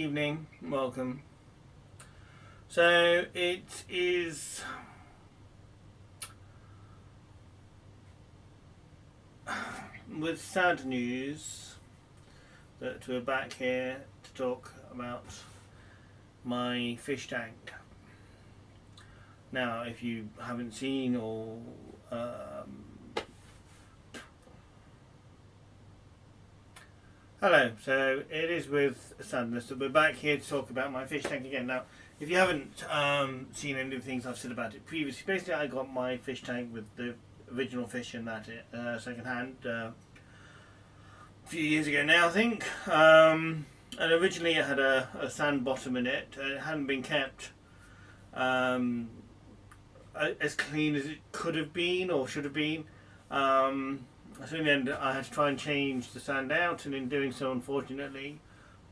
evening, welcome. So it is with sad news that we're back here to talk about my fish tank. Now, if you haven't seen or hello, so it is with sadness that we're back here to talk about my fish tank again. Now, if you haven't seen any of the things I've said about it previously, basically I got my fish tank with the original fish in that second hand a few years ago now, I think. And originally it had a sand bottom in it. It hadn't been kept as clean as it could have been or should have been. So in the end I had to try and change the sand out, and in doing so, unfortunately,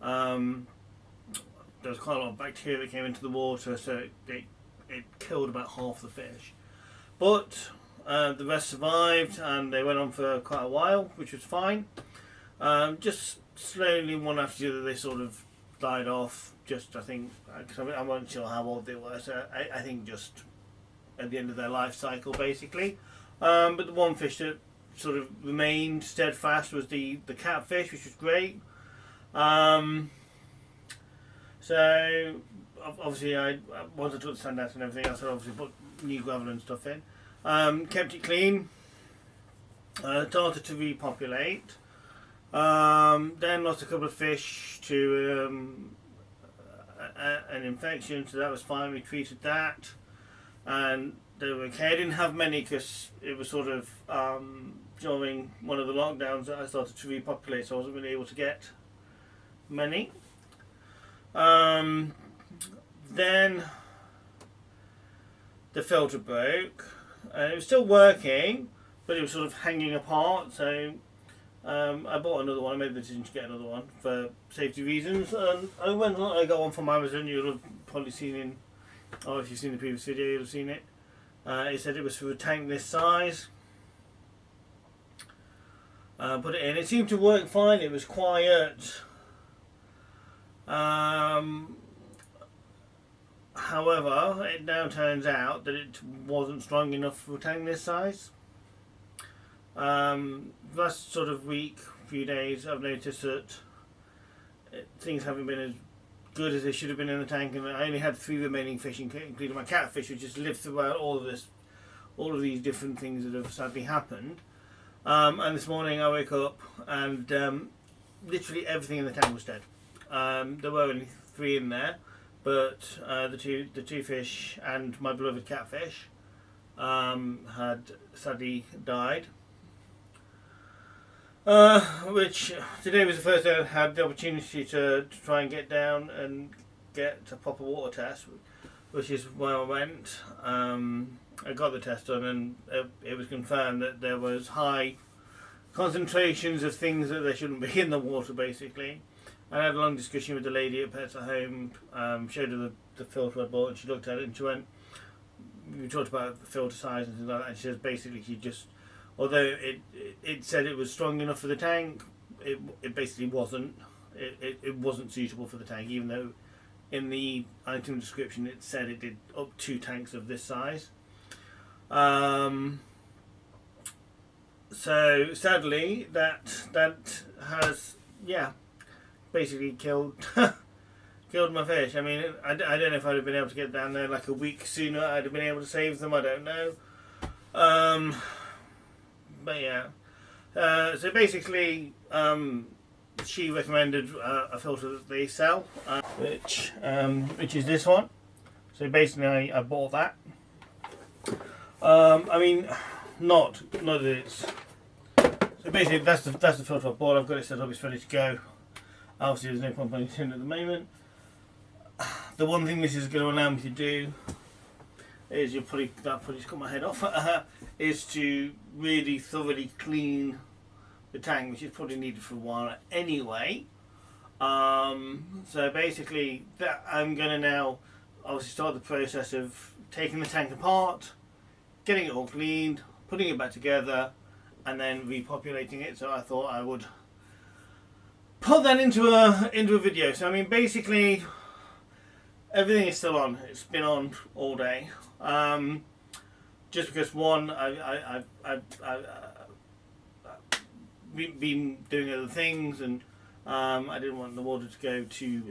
there was quite a lot of bacteria that came into the water, so it killed about half the fish. But the rest survived, and they went on for quite a while, which was fine. Just slowly, one after the other, they sort of died off. Just, I think, because I wasn't sure how old they were, so I think just at the end of their life cycle, basically. But the one fish that sort of remained steadfast was the catfish, which was great. So obviously I wanted to put the sand out and everything else, I obviously put new gravel and stuff in. Kept it clean, started to repopulate, then lost a couple of fish to an infection, so that was fine. We treated that and they were okay. I didn't have many because it was sort of during one of the lockdowns that I started to repopulate, so I wasn't really able to get many. Then the filter broke, and it was still working, but it was sort of hanging apart, so I bought another one. I made the decision to get another one for safety reasons, and I got one from Amazon. You'll have probably seen in, or if you've seen the previous video, you'll have seen it. It said it was for a tank this size. Put it in. It seemed to work fine. It was quiet. However, it now turns out that it wasn't strong enough for a tank this size. Last sort of week, few days, I've noticed that things haven't been as good as they should have been in the tank, and I only had 3 remaining fish, including my catfish, which just lived throughout all of these different things that have sadly happened. And this morning I woke up and literally everything in the tank was dead. There were only 3 in there, but the two fish and my beloved catfish had sadly died. Which today was the first day I had the opportunity to try and get down and get a proper water test, which is where I went. I got the test done, and it was confirmed that there was high concentrations of things that there shouldn't be in the water, basically. I had a long discussion with the lady at Pets at Home, showed her the filter I bought, and she looked at it and she went, we talked about the filter size and things like that, and she says basically she just, although it said it was strong enough for the tank, it basically wasn't. It wasn't suitable for the tank, even though in the item description it said it did up to tanks of this size. So sadly that has basically killed my fish. I mean, I don't know if I'd have been able to get down there like a week sooner. I'd have been able to save them. I don't know. But yeah. So basically, she recommended a filter that they sell, which is this one. So basically, I bought that. I mean, not that it's. So basically, that's the filter I bought. I've got it set up. It's ready to go. Obviously, there's no point putting it in at the moment. The one thing this is going to allow me to do is that probably cut my head off. Is to really thoroughly clean the tank, which is probably needed for a while anyway. So basically, that I'm going to now obviously start the process of taking the tank apart, getting it all cleaned, putting it back together, and then repopulating it. So I thought I would put that into a video. So I mean, basically, everything is still on. It's been on all day. Just because one, I've been doing other things, and I didn't want the water to go too.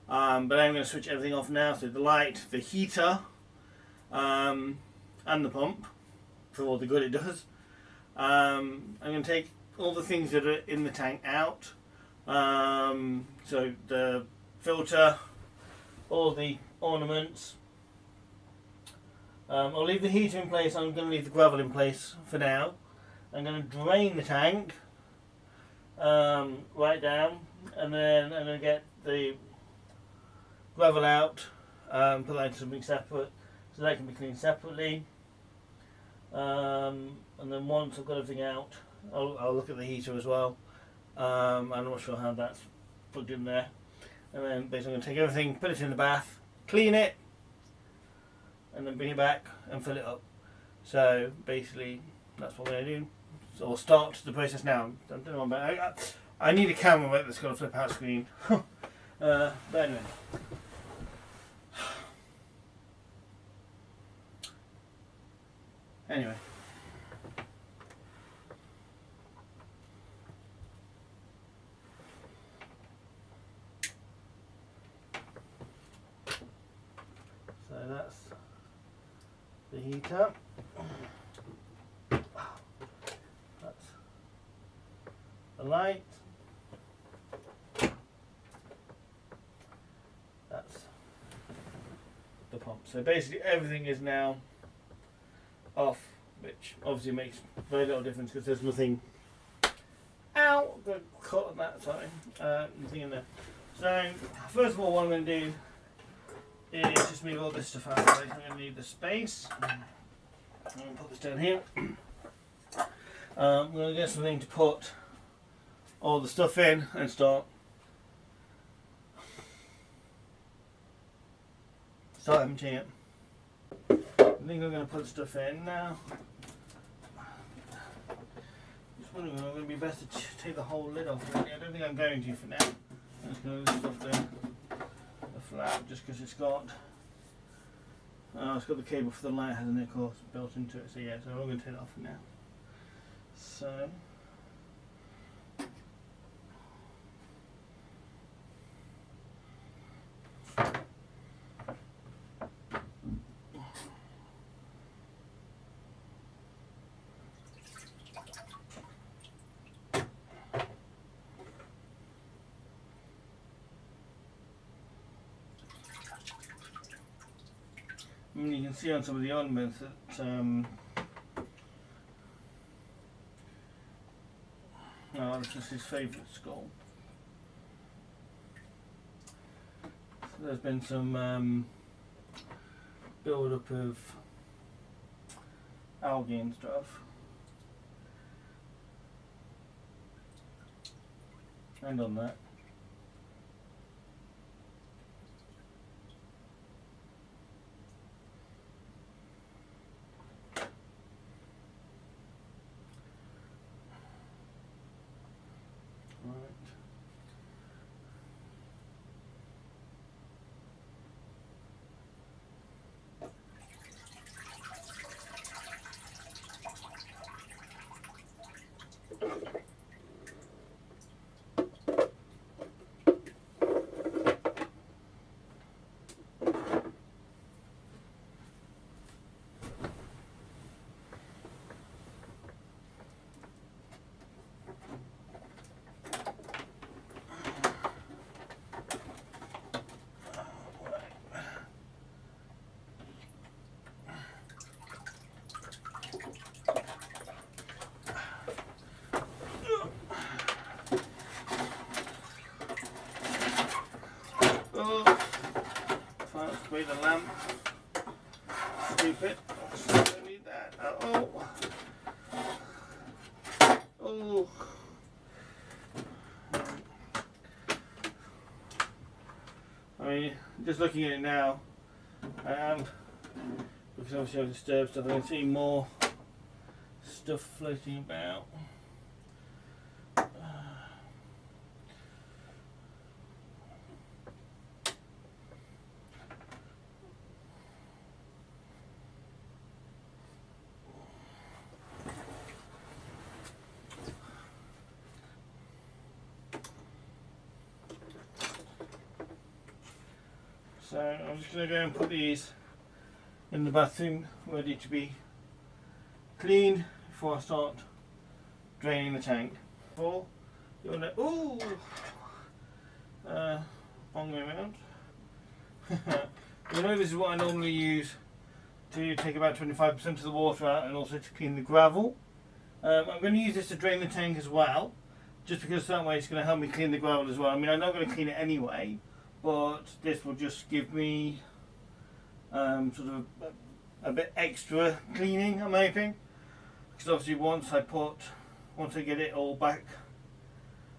But I'm going to switch everything off now. So the light, the heater, and the pump for all the good it does. I'm going to take all the things that are in the tank out. So the filter, all the ornaments. I'll leave the heater in place. I'm going to leave the gravel in place for now. I'm going to drain the tank right down, and then I'm going to get the gravel out, put that into something separate so that can be cleaned separately. And then once I've got everything out, I'll look at the heater as well. I'm not sure how that's plugged in there. And then basically I'm going to take everything, put it in the bath, clean it, and then bring it back and fill it up. So basically that's what we're going to do. So I'll start the process now. I don't know about I need a camera that's got a flip out screen. But anyway. Anyway. So that's the heater. That's the light. That's the pump. So basically everything is now off, which obviously makes very little difference because there's nothing out the cut on that side, nothing in there. So first of all, what I'm going to do is just move all this stuff out of the way. I'm going to need the space. I'm going to put this down here. I'm going to get something to put all the stuff in and start emptying it. I think I'm going to put stuff in now. Just wondering whether it would be best to take the whole lid off. Really. I don't think I'm going to for now. I'm just going to lift off the flap just because it's got the cable for the light, hasn't it, of course, built into it. So yeah, so I'm going to take it off for now. So. You can see on some of the ornaments that this is his favourite skull. So there's been some build up of algae and stuff, and on that. The lamp. Stupid. I don't need that. Oh. I mean, just looking at it now, I am, because obviously I've disturbed stuff, I can see more stuff floating about. So I'm just going to go and put these in the bathroom ready to be cleaned before I start draining the tank. Or you want to, ooh, wrong way around. You know, this is what I normally use to take about 25% of the water out and also to clean the gravel. I'm going to use this to drain the tank as well, just because that way it's going to help me clean the gravel as well. I mean, I'm not going to clean it anyway, but this will just give me sort of a bit extra cleaning, I'm hoping. Because obviously once I get it all back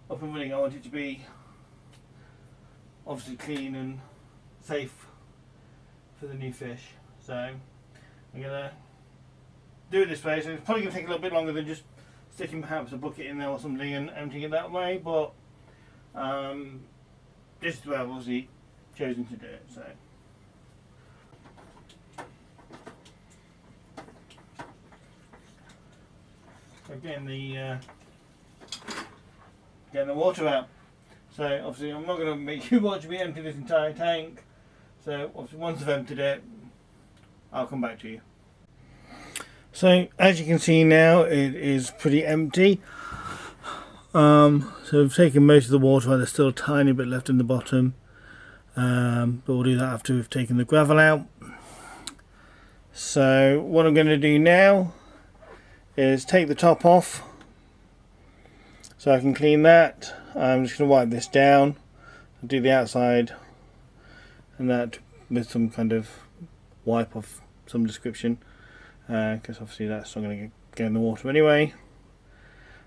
up and running, I want it to be obviously clean and safe for the new fish. So I'm going to do it this way. So it's probably going to take a little bit longer than just sticking perhaps a bucket in there or something and emptying it that way, but this is the way I've obviously chosen to do it. So getting the water out. So obviously I'm not going to make you watch me empty this entire tank. So obviously once I've emptied it, I'll come back to you. So as you can see now, it is pretty empty. So I've taken most of the water out. There's still a tiny bit left in the bottom, but we'll do that after we've taken the gravel out. So what I'm going to do now is take the top off so I can clean that. I'm just going to wipe this down and do the outside and that with some kind of wipe of some description, because obviously that's not going to go in the water anyway.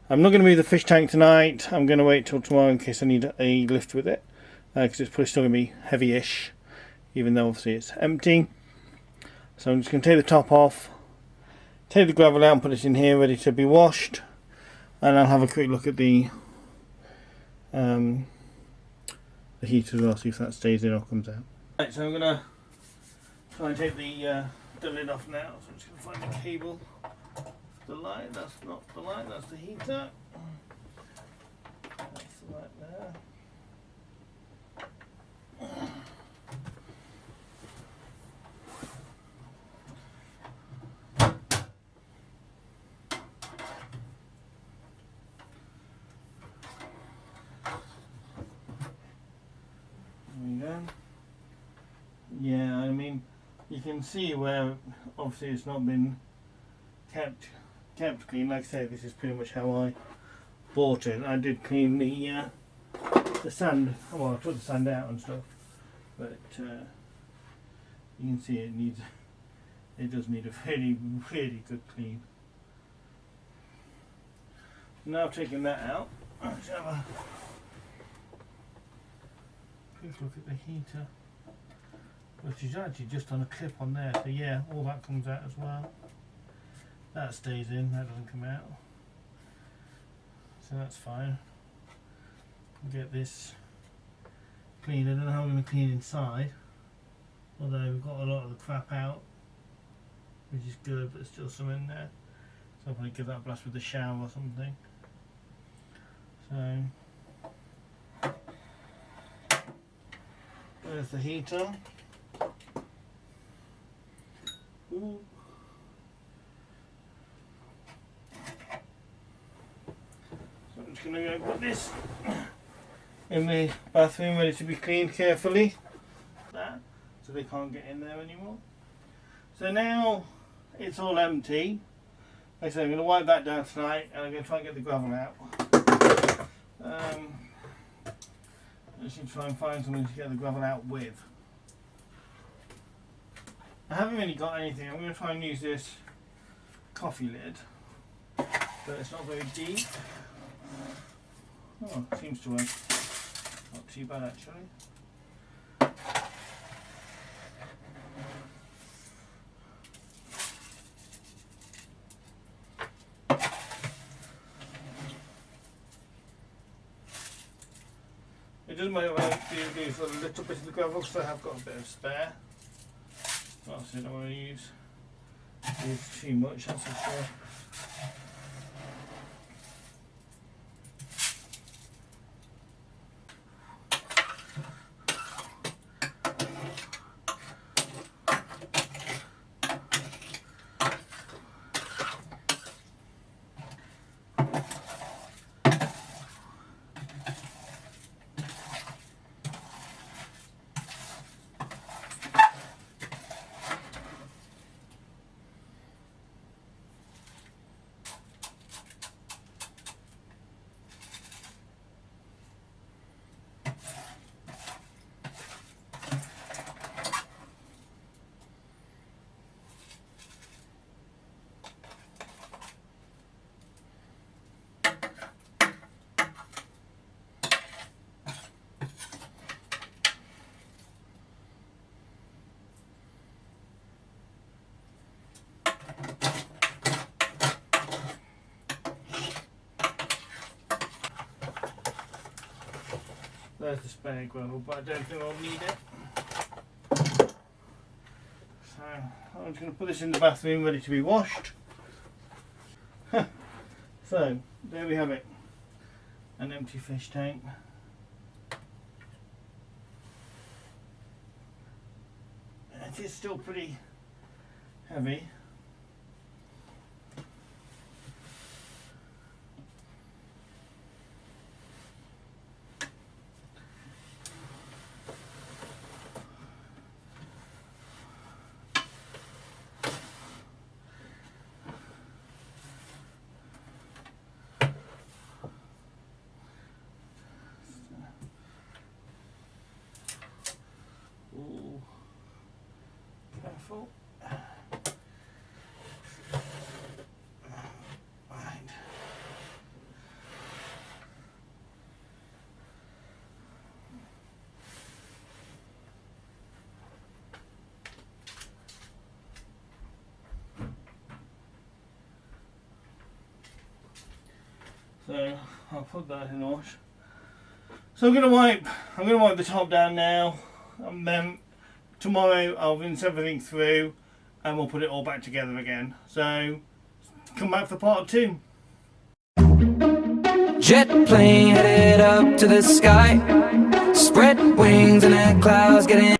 I'm not going to move the fish tank tonight. I'm going to wait till tomorrow in case I need a lift with it, because it's probably still going to be heavy-ish, even though obviously it's empty. So I'm just going to take the top off, take the gravel out and put it in here ready to be washed, and I'll have a quick look at the heater as well, see if that stays in or comes out. Right, so I'm going to try and take the lid off now. So I'm just going to find the cable for the light. That's not the light, that's the heater. That's the light there. Yeah, I mean, you can see where obviously it's not been kept clean. Like I say, this is pretty much how I bought it. I did clean the sand. Well, I took the sand out and stuff, but you can see it does need a really good clean. Now taking that out, let's have a quick look at the heater, which is actually just on a clip on there. So yeah, all that comes out as well. That stays in, that doesn't come out. So that's fine. Get this cleaned. I don't know how I'm going to clean inside, although we've got a lot of the crap out, which is good, but there's still some in there. So I'll probably give that a blast with the shower or something. So there's the heater. Ooh. So I'm just going to go put this in the bathroom ready to be cleaned carefully, so they can't get in there anymore. So now it's all empty. Like I said, I'm going to wipe that down tonight and I'm going to try and get the gravel out. I just need to try and find something to get the gravel out with. I haven't really got anything. I'm going to try and use this coffee lid, but it's not very deep. Oh, it seems to work. Not too bad actually. It doesn't matter when I do a little bit of the gravel because I have got a bit of spare. Obviously I don't want to use too much, that's for sure. There's the spare gravel, but I don't think I'll need it. So I'm just going to put this in the bathroom ready to be washed. So there we have it, an empty fish tank. It is still pretty heavy. Ooh. Careful. Right. So I'll put that in wash. So I'm gonna wipe the top down now, and then tomorrow I'll rinse everything through and we'll put it all back together again. So come back for part 2. Jet plane headed up to the sky, spread wings and the clouds getting